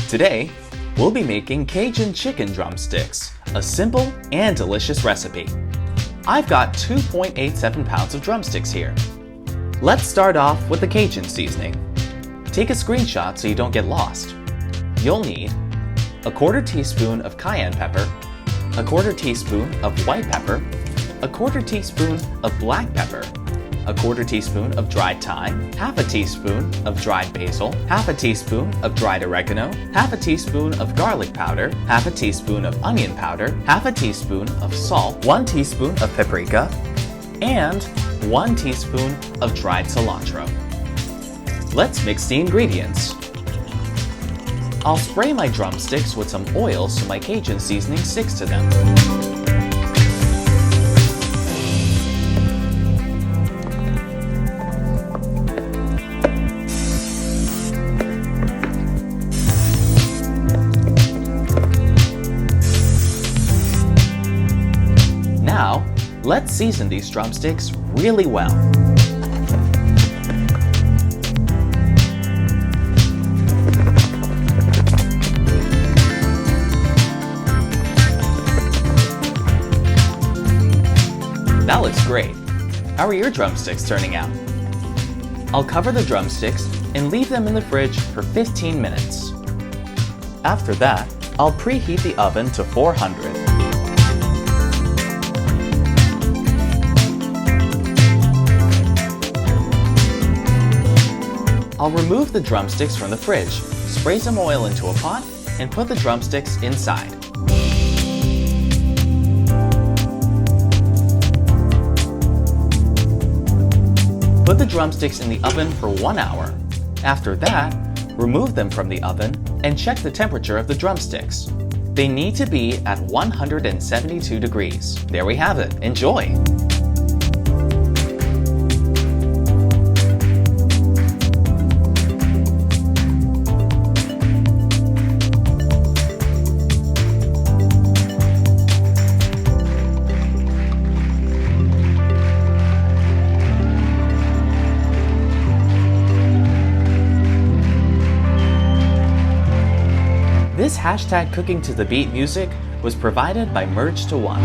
Today, we'll be making Cajun chicken drumsticks, a simple and delicious recipe. I've got 2.87 pounds of drumsticks here. Let's start off with the Cajun seasoning. Take a screenshot so you don't get lost. You'll need a 1/4 teaspoon of cayenne pepper, a 1/4 teaspoon of white pepper, a 1/4 teaspoon of black pepper, a 1/4 teaspoon of dried thyme, 1/2 teaspoon of dried basil, 1/2 teaspoon of dried oregano, 1/2 teaspoon of garlic powder, 1/2 teaspoon of onion powder, 1/2 teaspoon of salt, 1 teaspoon of paprika, and 1 teaspoon of dried cilantro. Let's mix the ingredients. I'll spray my drumsticks with some oil so my Cajun seasoning sticks to them. Now, let's season these drumsticks really well. That looks great. How are your drumsticks turning out? I'll cover the drumsticks and leave them in the fridge for 15 minutes. After that, I'll preheat the oven to 400. I'll remove the drumsticks from the fridge, spray some oil into a pot, and put the drumsticks inside. Put the drumsticks in the oven for 1 hour. After that, remove them from the oven and check the temperature of the drumsticks. They need to be at 172 degrees. There we have it. Enjoy! This #CookingToTheBeat music was provided by Merge to One.